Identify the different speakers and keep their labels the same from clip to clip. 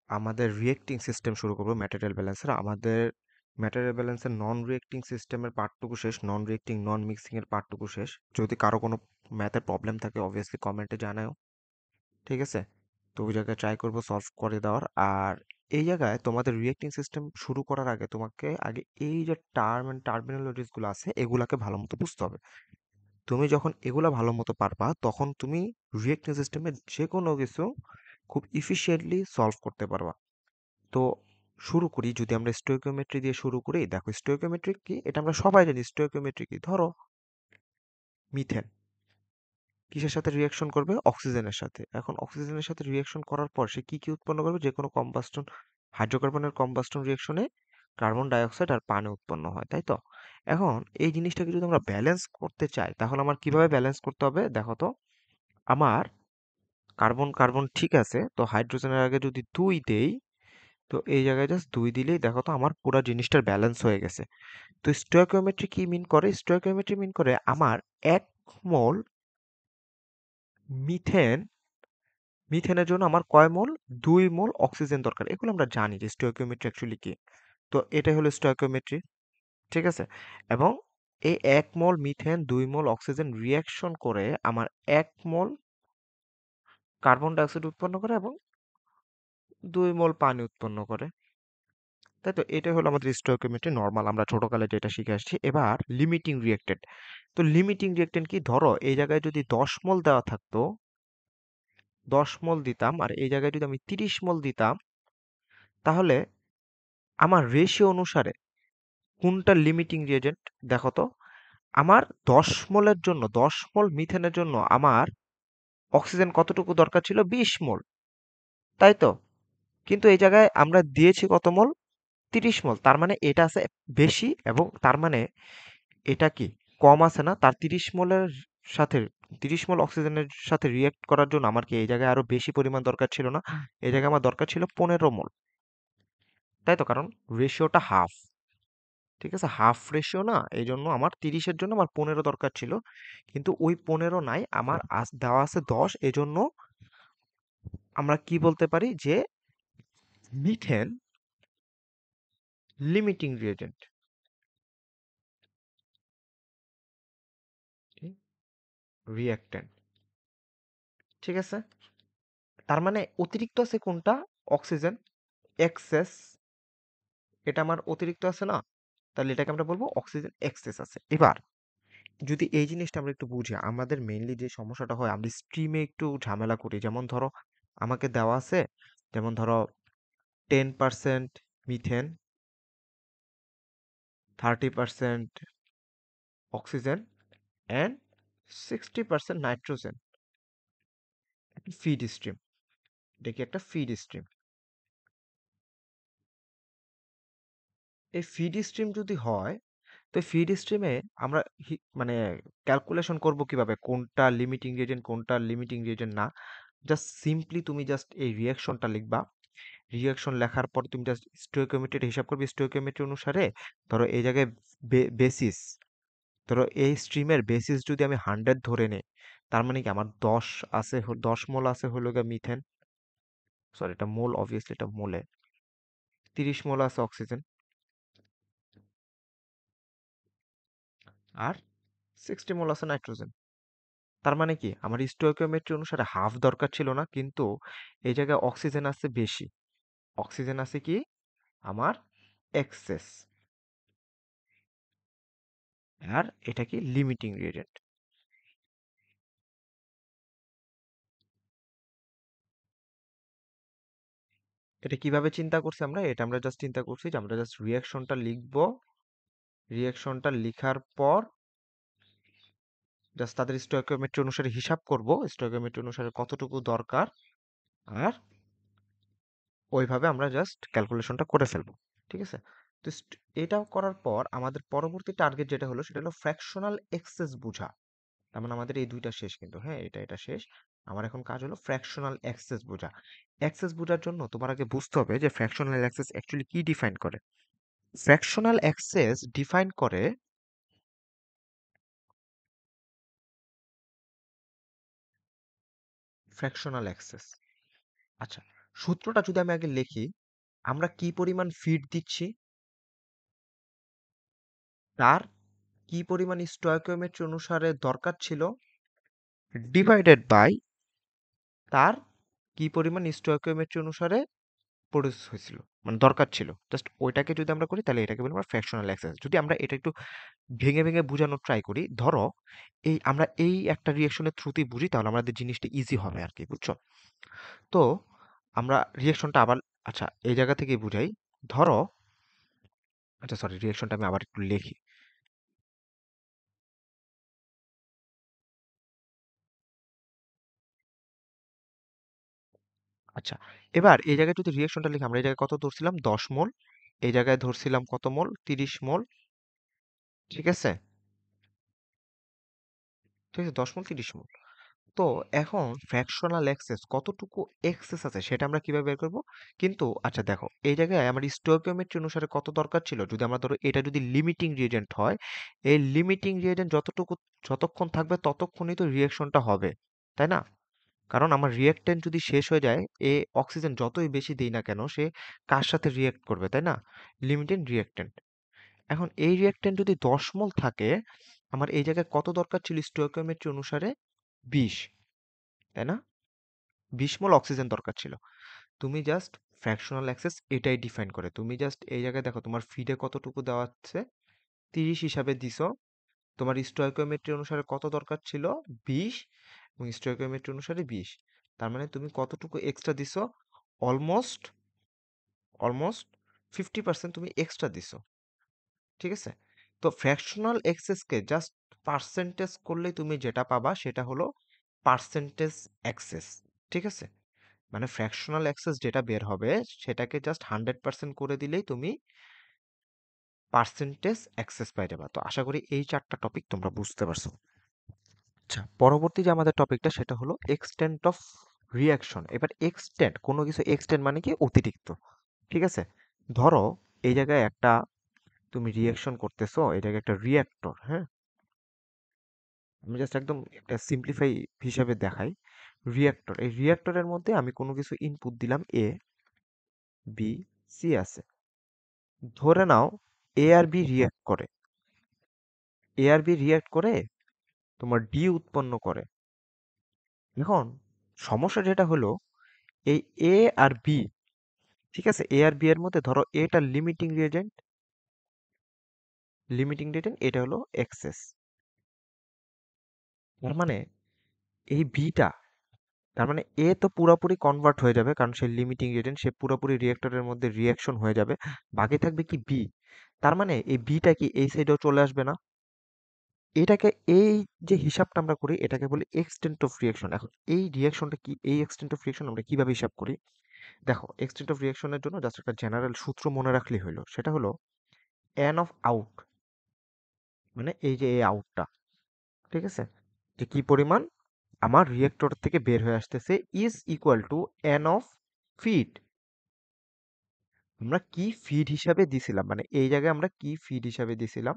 Speaker 1: আমাদের রিয়েক্টিং সিস্টেম শুরু করব ম্যাটেরিয়াল ব্যালেন্সের। আমাদের ম্যাটেরিয়াল ব্যালেন্সের নন রিয়েক্টিং সিস্টেমের পার্টটুকু শেষ, নন রিয়েক্টিং নন মিক্সিং এর পার্টটুকু শেষ। যদি কারো কোনো ম্যাথের প্রবলেম থাকে অবভিয়াসলি কমেন্টে জানাও, ঠিক আছে? তো ওই জায়গায় ট্রাই করবো সলভ করে দেওয়ার। আর এই জায়গায় তোমাদের রিয়েক্টিং সিস্টেম শুরু করার আগে তোমাকে আগে এই যে টার্ম অ্যান্ড টার্মিনোলজিস গুলো আছে এগুলাকে ভালো মতো বুঝতে হবে। তুমি যখন এগুলা ভালো মতো পারবা তখন তুমি রিয়েক্টিং সিস্টেমে যে কোনো কিছু খুব ইফিশিয়েন্টলি সলভ করতে পারবা। তো শুরু করি, যদি আমরা স্টোইকিওমেট্রি দিয়ে শুরু করি। দেখো স্টোইকিওমেট্রি কি, এটা আমরা সবাই জানি। স্টোইকিওমেট্রি কি, ধরো মিথেন কিসের সাথে রিয়াকশন করবে, অক্সিজেনের সাথে। এখন অক্সিজেনের সাথে রিয়াকশন করার পর সে কি কি উৎপন্ন করবে, যে কোনো কম্বাস্টন, হাইড্রোকার্বনের কম্বাস্টন রিয়াকশনে কার্বন ডাইঅক্সাইড আর পানি উৎপন্ন হয়, তাই তো? এখন এই জিনিসটাকে যদি আমরা ব্যালেন্স করতে চাই তাহলে আমার কিভাবে ব্যালেন্স করতে হবে দেখো তো। আমার কার্বন কার্বন ঠিক আছে, তো হাইড্রোজেনের আগে যদি 2 দেই, তো এই জায়গায় জাস্ট 2 দিলেই দেখো তো আমার পুরো জিনিসটার ব্যালেন্স হয়ে গেছে। তো স্টোইকিওমেট্রি কি মিন করে, স্টোইকিওমেট্রি মিন করে আমার 1 মোল মিথেন, মিথেনের জন্য আমার কয় মোল, 2 মোল অক্সিজেন দরকার। এগুলো আমরা জানি যে স্টোইকিওমেট্রি অ্যাকচুয়ালি কি। তো এটাই হলো স্টোইকিওমেট্রি, ঠিক আছে? এবং এই 1 মোল মিথেন 2 মোল অক্সিজেন রিঅ্যাকশন করে আমার 1 মোল কার্বন ডাইঅক্সাইড উৎপন্ন করে এবং 2 মোল পানি উৎপন্ন করে, তাই তো? এটাই হলো আমাদের স্টোইকিওমেট্রি নরমাল, আমরা ছোটকালে যেটা শিখে আসছি। এবার লিমিটিং রিঅ্যাকট্যান্ট। তো লিমিটিং রিঅ্যাকট্যান্ট কি, ধরো এই জায়গায় যদি 10 মোল দেওয়া থাকতো, 10 মোল দিতাম, আর এই জায়গায় যদি আমি 30 মোল দিতাম, তাহলে আমার রেশিও অনুসারে কোনটা লিমিটিং রিয়েজেন্ট দেখো তো। আমার 10 মোলের জন্য, 10 মোল মিথেনের জন্য আমার অক্সিজেন কতটুকু দরকার ছিল, 20 মোল, তাই তো? কিন্তু এই জায়গায় আমরা দিয়েছি কত মোল, 30 মোল। তার মানে এটা আছে বেশি, এবং তার মানে এটা কি কম আছে না? তার 30 মোলের সাথে, 30 মোল অক্সিজেনের সাথে রিয়েক্ট করার জন্য আমার কি এই জায়গায় আরো বেশি পরিমাণ দরকার ছিল না? এই জায়গায় আমার দরকার ছিল 15 মোল, তাই তো? কারণ রেশিওটা হাফ, ঠিক আছে? হাফ রেশিও না, এই জন্য আমার 30-এর জন্য আমার 15 দরকার ছিল। কিন্তু ওই 15 নাই, আমার দেওয়া আছে 10। এই জন্য আমরা কি বলতে পারি যে মিথেন লিমিটিং রিয়েজেন্ট, রিঅ্যাক্ট্যান্ট, ঠিক আছে? তার মানে অতিরিক্ত আছে কোনটা, অক্সিজেন, এক্সেস, এটা আমার অতিরিক্ত আছে না? তাহলে এটাকে আমরা বলবো অক্সিজেন এক্সেস আছে। এবার যদি এই জিনিসটা আমরা একটু বুঝি, আমাদের মেইনলি যে সমস্যাটা হয় আমরা স্ট্রিমে একটু ঝামেলা করি। যেমন ধরো আমাকে দেওয়া আছে, যেমন ধরো 10% মিথেন, 30% অক্সিজেন অ্যান্ড 60% নাইট্রোজেন, একটা ফিড স্ট্রিম। দেখি একটা ফিড স্ট্রিম। এই ফিড স্ট্রিম যদি হয়, তো ফিড স্ট্রিমে আমরা মানে ক্যালকুলেশন করব কিভাবে কোনটা লিমিটিং রিয়েজেন্ট কোনটা লিমিটিং রিয়েজেন্ট না। জাস্ট সিম্পলি তুমি জাস্ট এই রিয়াকশনটা লিখবা। রিয়াকশন লেখার পর তুমি জাস্ট স্টোইকিওমেট্রির হিসাব করবে। স্টোইকিওমেট্রি অনুসারে ধরো এই জায়গায় বেসিস, ধরো এই স্ট্রিমের বেসিস যদি আমি 100 ধরে নেই, তার মানে কি আমার 10 আছে, 10 মোল আছে হলো গিয়ে মিথেন, সরি এটা মোল, অবভিয়াসলি এটা মোলে। 30 মোল আছে অক্সিজেন, আর 60 মোল আছে নাইট্রোজেন। তার মানে কি আমার স্টোইকিওমেট্রি অনুসারে হাফ দরকার ছিল না, কিন্তু এই জায়গায় অক্সিজেন আছে বেশি। অক্সিজেন আছে কি আমার এক্সেস, আর এটা কি লিমিটিং রিয়েজেন্ট। এটা কিভাবে চিন্তা করছি আমরা, এটা আমরা জাস্ট চিন্তা করছি যে আমরা জাস্ট রিয়াকশনটা লিখবো। রিয়াকশনটা লিখার পর জাস্ট তাদের স্টোইকিওমেট্রি অনুসারে হিসাব করব, স্টোইকিওমেট্রি অনুসারে কতটুকু দরকার, আর ওইভাবে আমরা জাস্ট ক্যালকুলেশনটা করে ফেলবো, ঠিক আছে? তো এটাও করার পর আমাদের পরবর্তী টার্গেট যেটা হলো সেটা হলো ফ্র্যাকশনাল এক্সেস বোঝা। তার মানে আমাদের এই দুইটা শেষ কিন্তু, হ্যাঁ এটা শেষ। আমার এখন কাজ হলো ফ্র্যাকশনাল এক্সেস বোঝা। এক্সেস বোঝার জন্য তোমার আগে বুঝতে হবে যে ফ্র্যাকশনাল এক্সেস অ্যাকচুয়ালি কি ডিফাইন করে। ফ্র্যাকশনাল এক্সেস ডিফাইন করে ফ্র্যাকশনাল এক্সেস, আচ্ছা, সূত্রটা যদি আমি আগে লিখি, আমরা কি পরিমাণ ফিড দিচ্ছি, তার কি পরিমাণ স্টয়কিওমেট্রি অনুসারে দরকার ছিল, ডিভাইডেড বাই তার কি পরিমাণ স্টয়কিওমেট্রি অনুসারে প্রডিউস হয়েছিল, মানে দরকার ছিল। জাস্ট ওইটাকে যদি আমরা করি তাহলে এটাকে বলি আমরা ফ্র্যাকশনাল এক্সেস। যদি আমরা এটা একটু ভেঙে ভেঙে বোঝানোর ট্রাই করি, ধরো আমরা এই একটা রিয়েকশনের থ্রুতেই বুঝি, তাহলে আমাদের জিনিসটা ইজি হবে আর কি, বুঝছো? তো আমরা রিয়েকশনটা আবার, আচ্ছা এই জায়গা থেকেই বুঝাই। ধরো, আচ্ছা সরি, রিয়েকশনটা আমি আবার একটু লিখি। আচ্ছা, এবার এই জায়গায় যদি রিয়েকশনটা লিখি, আমরা এই জায়গায় কত ধরছিলাম, 10 মোল। এই জায়গায় ধরছিলাম কত মোল, 30 মোল। ঠিক আছে, ঠিক আছে, 10 মোল 30 মোল। তো এখন ফ্র্যাকশনাল এক্সেস কতটুকু এক্সেস আছে সেটা আমরা কিভাবে বের করব? কিন্তু আচ্ছা দেখো, এই জায়গায় আমার স্টোইকিওমেট্রি অনুসারে কত দরকার ছিল, যদি আমরা ধরো এটা যদি লিমিটিং রিয়েজেন্ট হয়, এই লিমিটিং রিয়েজেন্ট যতক্ষণ থাকবে ততক্ষণই তো রিয়েকশনটা হবে, তাই না? কারণ আমার রিয়েক্টেন্ট যদি শেষ হয়ে যায়, অক্সিজেন যতই বেশি দেই না কেন, সে কার সাথে রিয়েক্ট করবে, তাই না? লিমিটেড রিয়েক্টেন্ট। এখন এই রিয়েক্টেন্ট যদি 10 মোল থাকে, আমার এই জায়গায় কত দরকার ছিল স্টোইকিওমেট্রি অনুসারে? 20, তাই না? 20 মোল অক্সিজেন দরকার ছিল। তুমি জাস্ট ফ্র্যাকশনাল অ্যাক্সেস এটাই ডিফাইন করে, তুমি জাস্ট এই জায়গায় দেখো তোমার ফিডে কতটুকু দেওয়া হচ্ছে, 30 হিসাবে দিছো। তোমার স্টয়কিওমেট্রি অনুসারে কত দরকার ছিল? 20, এবং স্টয়কিওমেট্রি অনুসারে 20। তার মানে তুমি কতটুকু এক্সট্রা দিছো? অলমোস্ট অলমোস্ট 50% তুমি এক্সট্রা দিছো। ঠিক আছে? তো ফ্র্যাকশনাল এক্সেসকে জাস্ট পার্সেন্টেজ করলেই তুমি যেটা পাবা সেটা হলো পার্সেন্টেজ অ্যাক্সেস। ঠিক আছে? মানে ফ্র্যাকশনাল অ্যাক্সেস যেটা বের হবে সেটাকে জাস্ট 100% করে দিলেই তুমি পার্সেন্টেজ অ্যাক্সেস পাই যাবা। তো আশা করি এই 4টা টপিক তোমরা বুঝতে পারছো। আচ্ছা, পরবর্তী যে আমাদের টপিকটা সেটা হলো এক্সটেন্ট অফ রিয়াকশন। এবার এক্সটেন্ট, কোনো কিছু এক্সটেন্ট মানে কি, অতিরিক্ত। ঠিক আছে? ধরো এই জায়গায় একটা তুমি রিয়াকশন করতেছো, এই জায়গায় একটা রিয়াক্টর, হ্যাঁ? আমি জাস্ট একদম একটা সিম্পলিফাই হিসেবে দেখাই। রিয়াক্টর, এই রিয়াক্টরের মধ্যে আমি কোনো কিছু ইনপুট দিলাম, এ বি সি আছে। ধরে নাও এ আর বি রিয়্যাক্ট করে, এ আর বি রিয়্যাক্ট করে তোমার ডি উৎপন্ন করে। এখন সমস্যা যেটা হলো, এই এ আর বি, ঠিক আছে, এ আর বি এর মধ্যে ধরো এটা লিমিটিং রিয়েজেন্ট, এটা হলো এক্সেস। তার মানে এই বিটা, তার মানে এ তো পুরোপুরি কনভার্ট হয়ে যাবে, কারণ সে লিমিটিং রিয়েজেন্ট, সে পুরোপুরি রিয়েক্টরের মধ্যে রিয়াকশন হয়ে যাবে। বাকি থাকবে কি, বি। তার মানে এই বিটা কি এই সাইডেও চলে আসবে না? এটাকে, এই যে হিসাবটা আমরা করি এটাকে বলি এক্সটেন্ট অফ রিয়াকশন। এখন এই রিয়াকশনটা কি, এই এক্সটেন্ট অফ রিয়াকশন আমরা কিভাবে হিসাব করি? দেখো, এক্সটেন্ট অফ রিয়াকশনের জন্য জাস্ট একটা জেনারেল সূত্র মনে রাখলেই হলো, সেটা হলো এন অফ আউট, মানে এই যে এই আউটটা, ঠিক আছে, যে কি পরিমাণ আমার রিয়েক্টর থেকে বের হয়ে আসতেছে, is equal to N of feed. আমরা কি ফিড হিসাবে দিছিলাম, মানে এই জায়গায় আমরা কি ফিড হিসাবে দিছিলাম,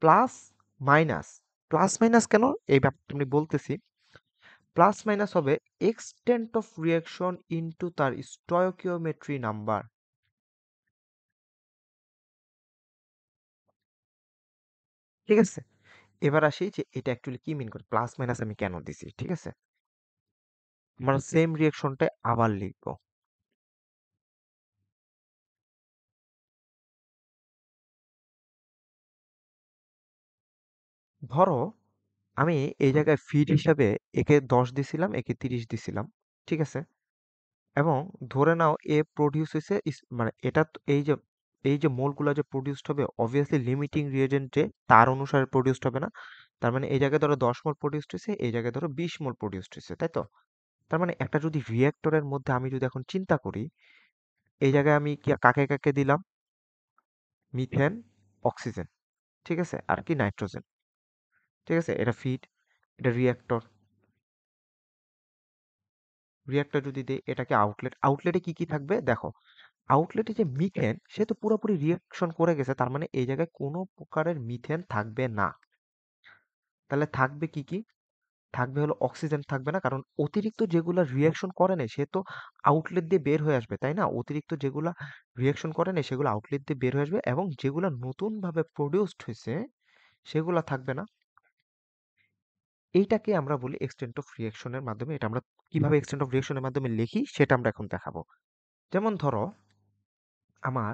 Speaker 1: প্লাস মাইনাস। প্লাস মাইনাস কেন, এই ব্যাপারটা আমি বলতেছি। প্লাস মাইনাস হবে এক্সটেন্ট অফ রিয়াকশন ইনটু তার স্টয়কিওমেট্রি নাম্বার। ঠিক আছে, এবার আসি যে এটা অ্যাকচুয়ালি কি মিন করে, প্লাস মাইনাস আমি কেন দিছি। ঠিক আছে, আমরা সেম রিয়াকশনটা আবার লিখবো। ধরো আমি এই জায়গায় ফিড হিসাবে একে 10 দিছিলাম, একে 30 দিছিলাম। ঠিক আছে, এবং ধরে নাও এ প্রডিউস হয়েছে, মানে এটা এই যে মোলগুলো যে প্রডিউসড হবে, অবভিয়াসলি লিমিটিং রিয়েজেন্টে তার অনুসারে প্রডিউসড হবে না। তার মানে এই জায়গায় ধরো 10 মোল প্রডিউসড হয়েছে, এই জায়গায় ধরো 20 মোল প্রডিউসড হয়েছে, তাই তো? তার মানে একটা যদি রিয়েক্টরের মধ্যে আমি যদি এখন চিন্তা করি, এই জায়গায় আমি কি কাকে কাকে দিলাম, মিথেন, অক্সিজেন, ঠিক আছে, আর কি নাইট্রোজেন। ঠিক আছে, এটা ফিড, এটা রিয়েক্টর। রিয়েক্টর যদি দেই, এটাকে আউটলেট। আউটলেটে কি কি থাকবে দেখো, আউটলেটে যে মিথেন, সে তো পুরোপুরি রিয়াকশন করে গেছে, তার মানে এই জায়গায় কোনো প্রকারের মিথেন থাকবে না। তাহলে থাকবে কি কি, থাকবে হলো অক্সিজেন থাকবে না, কারণ অতিরিক্ত যেগুলা রিয়াকশন করে নাই সে তো আউটলেট দিয়ে বের হয়ে আসবে, তাই না? অতিরিক্ত যেগুলা রিয়াকশন করে নাই সেগুলো আউটলেট দিয়ে বের হয়ে আসবে, এবং যেগুলা নতুন ভাবে প্রডিউসড হয়েছে সেগুলা থাকবে না। এইটাকে আমরা বলি এক্সটেন্ট অফ রিয়াকশনের মাধ্যমে। এটা আমরা কিভাবে এক্সটেন্ট অফ রিয়াকশনের মাধ্যমে লিখি সেটা আমরা এখন দেখাবো। যেমন ধরো আমার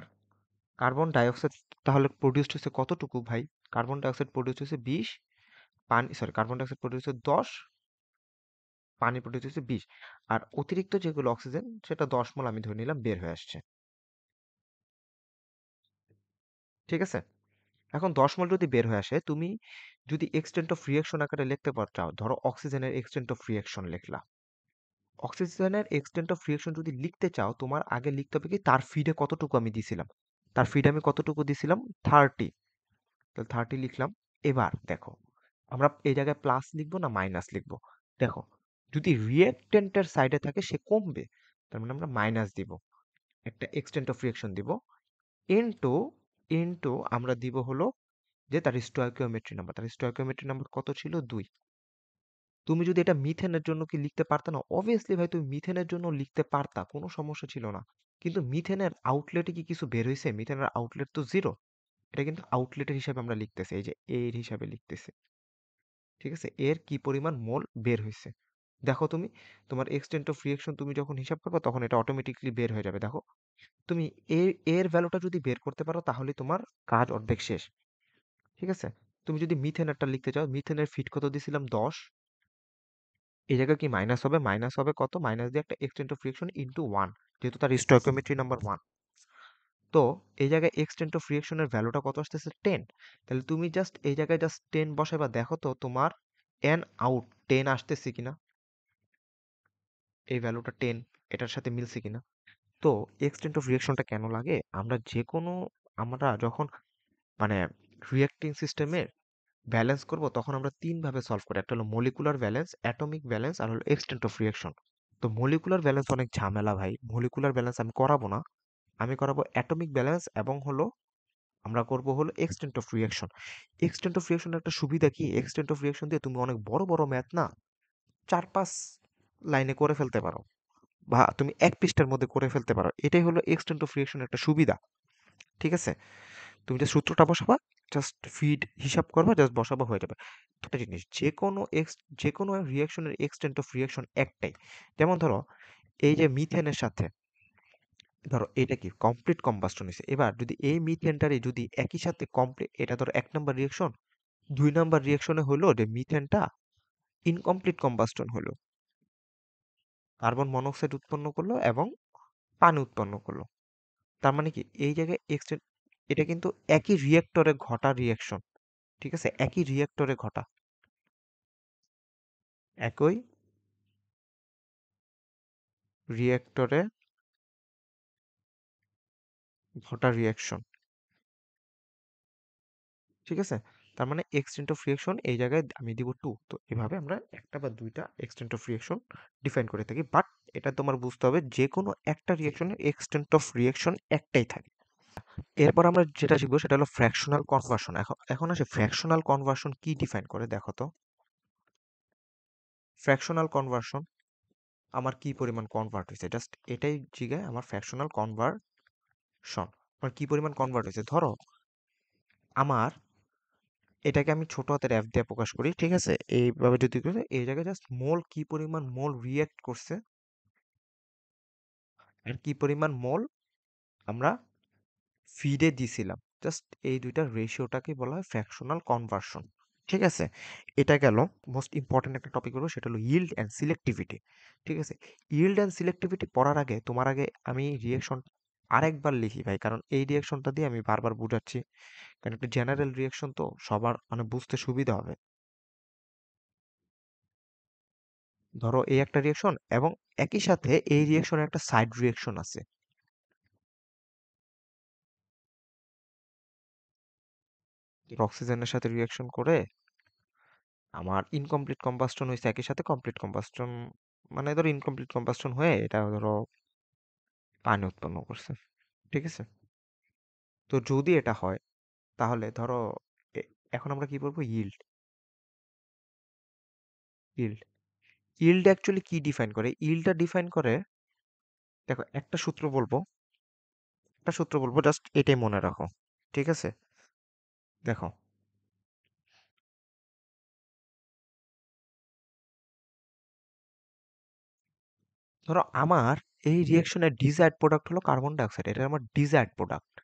Speaker 1: কার্বন ডাইঅক্সাইড তাহলে প্রডিউসড হয়েছে কতটুকু ভাই? কার্বন ডাইঅক্সাইড প্রডিউসড হয়েছে 20, কার্বন ডাইঅক্সাইড প্রডিউস হয়েছে 10, পানি প্রডিউস হয়েছে 20, আর অতিরিক্ত যেগুলো অক্সিজেন সেটা 10 মোল আমি ধরে নিলাম বের হয়ে আসছে। ঠিক আছে? এখন 10 মোল যদি বের হয়ে আসে, তুমি যদি এক্সটেন্ট অফ রিয়াকশন আকারে লিখতে চাও, ধরো অক্সিজেনের এক্সটেন্ট অফ রিয়াকশন লিখলা। অক্সিজেনের এক্সটেন্ট অফ রিয়াকশন যদি লিখতে চাও, তোমার আগে লিখতে হবে কি তার ফিডে কতটুকু আমি দিছিলাম। তার ফিডে আমি কতটুকু দিছিলাম? 30। তাহলে 30 লিখলাম। এবার দেখো, আমরা এই জায়গায় প্লাস লিখবো না মাইনাস লিখবো? দেখো, যদি রিয়েক্টেন্টের সাইডে থাকে সে কমবে, তার মানে আমরা মাইনাস দিব, একটা এক্সটেন্ট অফ রিয়াকশন দিব। ইনটু ইনটু আমরা দিব হলো যে তার স্টয়কিওমেট্রি নাম্বার। তার স্টয়কিওমেট্রি নাম্বার কত ছিল? 2। তুমি যদি এটা মিথেনের জন্য কি লিখতে পারতা না? অবভিয়াসলি ভাই তুমি মিথেনের জন্য লিখতে পারতা, কোনো সমস্যা ছিল না। কিন্তু মিথেনের আউটলেটে কি কিছু বের হয়েছে? মিথেনের আউটলেট তো জিরো। এটা কিন্তু আউটলেটের হিসাবে আমরা লিখতেছি, এই যে এর হিসাবে লিখতেছি। ঠিক আছে? এর কি পরিমাণ মোল বের হয়েছে দেখো তুমি। তোমার এক্সটেন্ট অফ রিয়েকশন তুমি যখন হিসাব করবে তখন এটা অটোমেটিকলি বের হয়ে যাবে। দেখো, তুমি এর এর ভ্যালুটা যদি বের করতে পারো তাহলে তোমার কাজ অর্ধেক শেষ। ঠিক আছে? তুমি যদি মিথেনেরটা লিখতে চাও, মিথেনের ফিট কত দিছিলাম? 10। এই জায়গায় কি মাইনাস হবে? মাইনাস হবে কত? মাইনাস দিয়ে একটা এক্সটেন্ট অফ রিয়েকশন ইনটু 1, যেহেতু তার স্টয়কিওমেট্রি নাম্বার 1। তো এই জায়গায় এক্সটেন্ট অফ রিয়েকশনের ভ্যালুটা কত আসতেছে? 10। তাহলে তুমি জাস্ট এই জায়গায় জাস্ট 10 বসাইবা, দেখো তো তোমার এন আউট 10 আসতেছে কিনা, এই ভ্যালুটা 10 এটার সাথে মিলছে কিনা। তো এক্সটেন্ট অফ রিয়েকশনটা কেন লাগে? আমরা যখন মানে রিঅ্যাক্টিং সিস্টেমে ব্যালেন্স করব তখন আমরা তিন ভাবে সলভ করি। একটা হলো মলিকুলার ব্যালেন্স, অ্যাটমিক ব্যালেন্স, আর হলো এক্সটেন্ট অফ রিয়েকশন। তো মলিকুলার ব্যালেন্স অনেক ঝামেলা ভাই, মলিকুলার ব্যালেন্স আমি করাবো না। আমি করাবো অ্যাটমিক ব্যালেন্স, এবং হলো আমরা করব হলো extent of reaction. Extent of রিয়েকশনের একটা সুবিধা কি? এক্সটেন্ট অফ রিয়েকশন দিয়ে তুমি অনেক বড় বড় ম্যাথ না 4-5 লাইনে করে ফেলতে পারো, বা তুমি এক পৃষ্ঠার মধ্যে করে ফেলতে পারো। এটাই হলো এক্সটেন্ট অফ রিয়েকশনের একটা সুবিধা। ঠিক আছে? তুমি যে সূত্রটা বসাবা, জাস্ট ফিড হিসাব করবা, জাস্ট বসাবা, হয়ে যাবে। একটা জিনিস, যে কোনো রিয়াকশনের এক্সটেন্ট অফ রিয়াকশন একটাই। যেমন ধরো এই যে মিথেনের সাথে, ধরো এটা কি কমপ্লিট কম্বাস্টন হয়েছে, এবার যদি এই মিথেনটারই যদি একই সাথে কমপ্লিট, এটা ধরো 1 নম্বর রিয়াকশন, 2 নম্বর রিয়াকশনে হলো যে মিথেনটা ইনকমপ্লিট কম্বাস্টন হলো, কার্বন মনোক্সাইড উৎপন্ন করলো এবং পানি উৎপন্ন করলো। তার মানে কি এই জায়গায় এক্সটেন্ট, এটা কিন্তু একই রিয়েক্টরে ঘটা রিয়াকশন। ঠিক আছে? একই রিয়েক্টরে ঘটা, একই রিয়েক্টরে ঘটা রিয়াকশন। ঠিক আছে? তার মানে এক্সটেন্ট অফ রিয়াকশন এই জায়গায় আমি দিব 2। তো এভাবে আমরা একটা বা দুইটা এক্সটেন্ট অফ রিয়াকশন ডিফাইন করে থাকি, বাট এটা তোমার বুঝতে হবে যে কোনো একটা রিয়াকশনের এক্সটেন্ট অফ রিয়াকশন একটাই থাকে। এরপর আমরা যেটা শিখবো সেটা হলো ফ্র্যাকশনাল কনভার্সন। এখন এখন আসে ফ্র্যাকশনাল কনভার্সন কি ডিফাইন করে দেখো তো। ফ্র্যাকশনাল কনভার্সন, আমার কি পরিমাণ কনভার্ট হয়েছে, জাস্ট এটাই জিগায় আমার ফ্র্যাকশনাল কনভার্সন, আমার কি পরিমাণ কনভার্ট হয়েছে। ধরো আমার এটাকে আমি ছোট হাতের এফ দিয়ে প্রকাশ করি। ঠিক আছে? এইভাবে যদি করে এই জায়গায় জাস্ট মোল, কি পরিমাণ মোল রিঅ্যাক্ট করছে আর কি পরিমাণ মোল আমরা ফিডে দিছিলাম, জাস্ট এই দুইটার রেশিওটাকে বলা হয় ফ্র্যাকশনাল কনভার্সন। ঠিক আছে? এটা গেল। মোস্ট ইম্পর্টেন্ট একটা টপিক হলো সেটা হলো yield অ্যান্ড সিলেক্টিভিটি। ঠিক আছে? yield অ্যান্ড সিলেক্টিভিটি পড়ার আগে তোমার আগে আমি রিঅ্যাকশন আরেকবার লিখি ভাই, কারণ এই রিঅ্যাকশনটা দিয়ে আমি বারবার বুঝাচ্ছি, কারণ একটা জেনারেল রিঅ্যাকশন তো সবার মানে বুঝতে সুবিধা হবে। ধরো এই একটা রিঅ্যাকশন, এবং একই সাথে এই রিঅ্যাকশনের একটা সাইড রিঅ্যাকশন আছে। অক্সিজেনের সাথে রিঅ্যাকশন করে আমার ইনকমপ্লিট কম্বাস্টন হয়েছে, একই সাথে কমপ্লিট কম্বাস্টন, মানে ধরো ইনকমপ্লিট কম্বাস্টন হয়ে এটা ধরো পানি উৎপন্ন করছে। ঠিক আছে? তো যদি এটা হয় তাহলে ধরো এখন আমরা কি বলবো? yield। ইল্ড ইল্ড অ্যাকচুয়ালি কি ডিফাইন করে? ইল্ডটা ডিফাইন করে, দেখো একটা সূত্র বলবো, জাস্ট এটাই মনে রাখো। ঠিক আছে? দেখো, ধরো আমার এই রিঅ্যাকশনের ডিজায়ার্ড প্রোডাক্ট হলো কার্বন ডাইঅক্সাইড, এটা আমার ডিজায়ার্ড প্রোডাক্ট।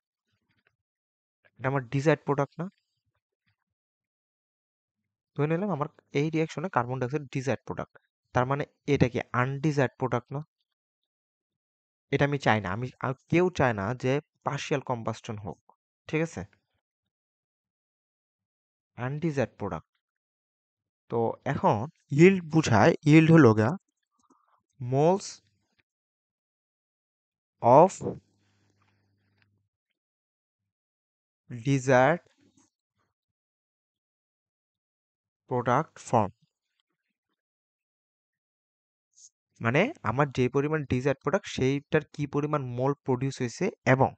Speaker 1: এটা আমার ডিজায়ার্ড প্রোডাক্ট না? ধরে নিলাম আমার এই রিঅ্যাকশনে কার্বন ডাইঅক্সাইড ডিজায়ার্ড প্রোডাক্ট। তার মানে এটা কি আনডিজায়ার্ড প্রোডাক্ট না? এটা আমি চাই না। কেউ চায় না যে পার্শিয়াল কম্বাস্টন হোক। ঠিক আছে? আনডিজায়ার্ড প্রোডাক্ট। তো এখন ইল্ড হলো গা moles of desired product form. মানে আমার যে পরিমাণ ডিজায়ার্ড প্রোডাক্ট সেইটার কি পরিমাণ মোল প্রডিউস হয়েছে, এবং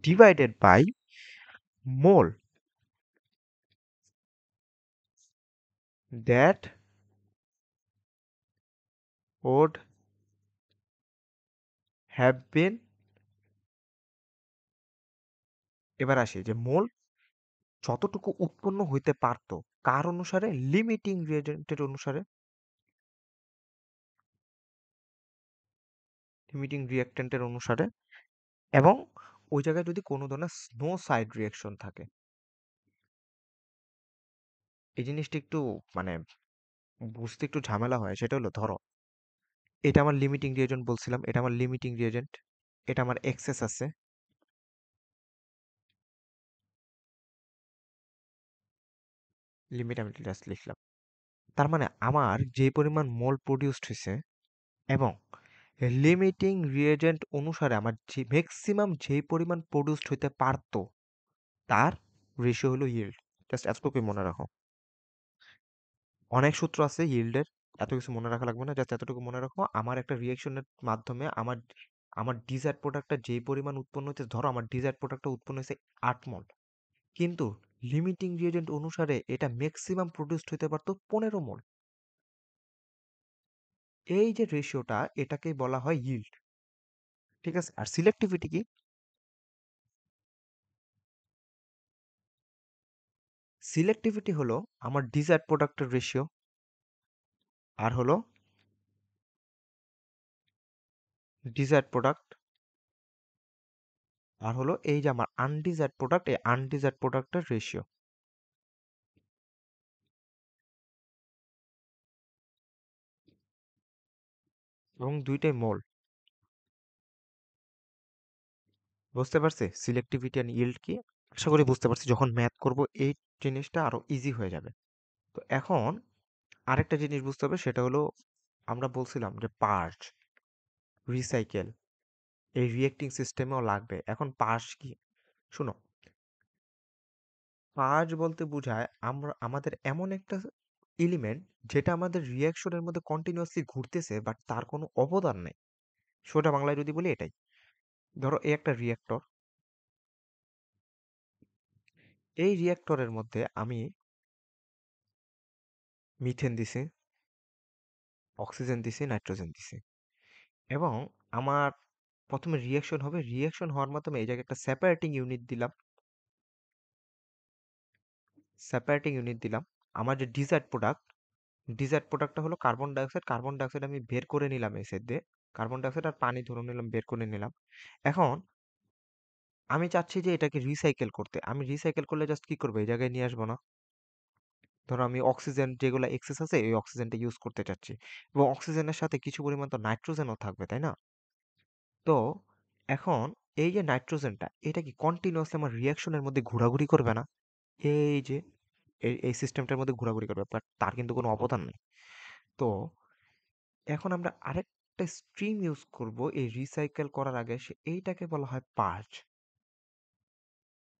Speaker 1: divided by mole that would have been, এবার আসি যে মোল যতটুকু উৎপন্ন হইতে পারতো কার অনুসারে? লিমিটিং রিয়েজেন্টের অনুসারে, লিমিটিং রিঅ্যাকট্যান্টের অনুসারে। এবং ওই জায়গায় যদি কোনো ধরনের স্নো সাইড রিঅ্যাকশন থাকে, এই জিনিসটা একটু মানে বুঝতে একটু ঝামেলা হয়। সেটা হলো, ধরো এটা আমার লিমিটিং রিয়েজেন্ট বলছিলাম, এটা আমার লিমিটিং রিয়েজেন্ট, এটা আমার এক্সেস আছে, লিমিট আমি জাস্ট লিখলাম। তার মানে আমার যে পরিমাণ মোল প্রডিউসড হয়েছে এবং লিমিটিং রিয়েজেন্ট অনুসারে আমার যে ম্যাক্সিমাম যেই পরিমাণ প্রডিউসড হইতে পারতো তার রেশিও হলো ইল্ড। জাস্ট এতটুকুই মনে রাখো। অনেক সূত্র আছে ইল্ডের, এত কিছু মনে রাখা লাগবে না, জাস্ট এতটুকু মনে রাখো। আমার একটা রিয়েকশনের মাধ্যমে আমার আমার ডিজায়ার্ড প্রোডাক্টটা যেই পরিমাণ উৎপন্ন হচ্ছে, ধরো আমার ডিজায়ার্ড প্রোডাক্টটা উৎপন্ন হয়েছে 8 মোল, কিন্তু লিমিটিং রিয়েজেন্ট অনুসারে এটা ম্যাক্সিমাম প্রডিউসড হইতে পারতো 15 মোল। এই যে রেশিওটা, এটাকেই বলা হয় ইল্ড। ঠিক আছে? আর সিলেক্টিভিটি কি? সিলেক্টিভিটি হলো আমার ডিজায়ার্ড প্রোডাক্টের রেশিও, আর হলো ডিজায়ার্ড প্রোডাক্ট, আর হলো এই যে আমার আনডিজায়ার্ড প্রোডাক্ট, এই আনডিজায়ার্ড প্রোডাক্টের রেশিও। এবং দুইটাই মোল। বুঝতে পারছি সিলেক্টিভিটি অ্যান্ড ইল্ড কি? আশা করি বুঝতে পারছি। যখন ম্যাথ করব এই জিনিসটা আরো ইজি হয়ে যাবে। তো এখন আরেকটা জিনিস বুঝতে হবে, সেটা হলো আমরা বলছিলাম যে পার্জ, রিসাইকেল এই রিয়েক্টিং সিস্টেমেও লাগবে। এখন পার্জ কি? শুনো, পার্জ বলতে বোঝায় আমাদের এমন একটা এলিমেন্ট যেটা আমাদের রিয়াকশনের মধ্যে কন্টিনিউয়াসলি ঘুরতেছে বাট তার কোনো অবদান নেই। সোজা বাংলায় যদি বলি এটাই। ধরো এই একটা রিয়েক্টর, এই রিয়েক্টরের মধ্যে আমি মিথেন দিছি, অক্সিজেন দিছি, নাইট্রোজেন দিছি, এবং আমার প্রথমে রিয়াকশন হবে। রিয়াকশন হওয়ার মাধ্যমে এই জায়গায় একটা সেপারেটিং ইউনিট দিলাম, সেপারেটিং ইউনিট দিলাম। আমার যে ডিজার্ট প্রোডাক্টটা হলো কার্বন ডাইঅক্সাইড। কার্বন ডাইঅক্সাইড আমি বের করে নিলাম এই সাইড দিয়ে, কার্বন ডাইঅক্সাইড আর পানি ধরে নিলাম, বের করে নিলাম। এখন আমি চাচ্ছি যে এটাকে রিসাইকেল করতে। আমি রিসাইকেল করলে জাস্ট কি করবো, এই জায়গায় নিয়ে আসবো না? ধরো আমি অক্সিজেন যেগুলো এক্সেস আছে এই অক্সিজেনটা ইউজ করতে চাচ্ছি, এবং অক্সিজেনের সাথে কিছু পরিমাণ তো নাইট্রোজেনও থাকবে, তাই না? তো এখন এই যে নাইট্রোজেনটা, এটা কি কন্টিনিউয়াসলি আমার রিয়াকশনের মধ্যে ঘোরাঘুরি করবে না? এই যে এই সিস্টেমটার মধ্যে ঘোরাঘুরি করবে, বাট তার কিন্তু কোনো অবদান নেই। তো এখন আমরা আরেকটা স্ট্রিম ইউজ করব এই রিসাইকেল করার আগে, এইটাকে বলা হয় পার্জ।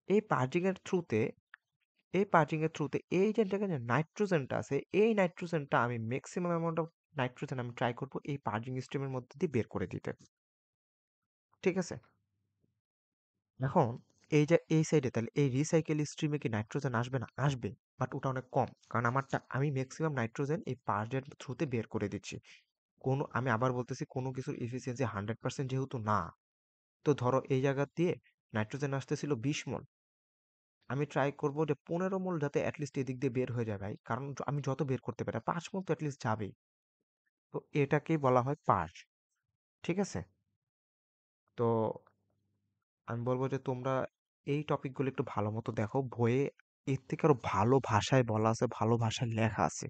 Speaker 1: এই পার্জিং এর থ্রুতে এই যে জায়গায় যে নাইট্রোজেনটা আছে, এই নাইট্রোজেনটা আমি ম্যাক্সিমাম অ্যামাউন্ট অফ নাইট্রোজেন আমি ট্রাই করব এই পার্জিং স্ট্রিমের মধ্যে দিয়ে বের করে দিতে। ঠিক আছে? এখন এই সাইডে তাহলে এই রিসাইকেল স্ট্রিমে কি নাইট্রোজেন আসবে না? আসবে। বাট ওটা অনেক কম। কারণ আমি ম্যাক্সিমাম নাইট্রোজেন এই পার্টের থ্রুতে বের করে দিচ্ছি। আমি আবার বলতেছি কোনো কিছুর এফিসিয়েন্সি 100% যেহেতু না। তো ধরো এই জায়গা দিয়ে নাইট্রোজেন আসতেছিল 20 মোল। আমি ট্রাই করব যে 15 মোল যাতে এটলিস্ট এদিক দিয়ে বের হয়ে যায় ভাই। কারণ আমি যত বের করতে পারি 5 মোল তো এটলিস্ট যাবেই। তো এটাকেই বলা হয় পার্স। ঠিক আছে? তো আমি বলবো যে তোমরা এই টপিকগুলো একটু ভালো মতো দেখো বইয়ে। এর থেকে আরো ভালো ভাষায় বলা আছে, ভালো ভাষায় লেখা আছে।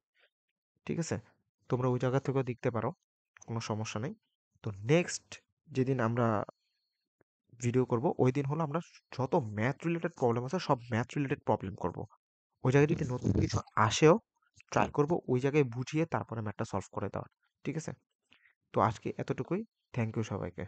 Speaker 1: ঠিক আছে? তোমরা ওই জায়গা থেকেও দেখতে পারো, কোনো সমস্যা নেই। তো নেক্সট যেদিন আমরা ভিডিও করব ওই দিন হলো আমরা যত ম্যাথ রিলেটেড প্রবলেম আছে সব ম্যাথ রিলেটেড প্রবলেম করব। ওই জায়গায় যদি নতুন কিছু আসেও ট্রাই করব ওই জায়গায় বুঝিয়ে তারপরে ম্যাথটা সলভ করে দেওয়ার। ঠিক আছে? তো আজকে এতটুকুই। থ্যাংক ইউ সবাইকে।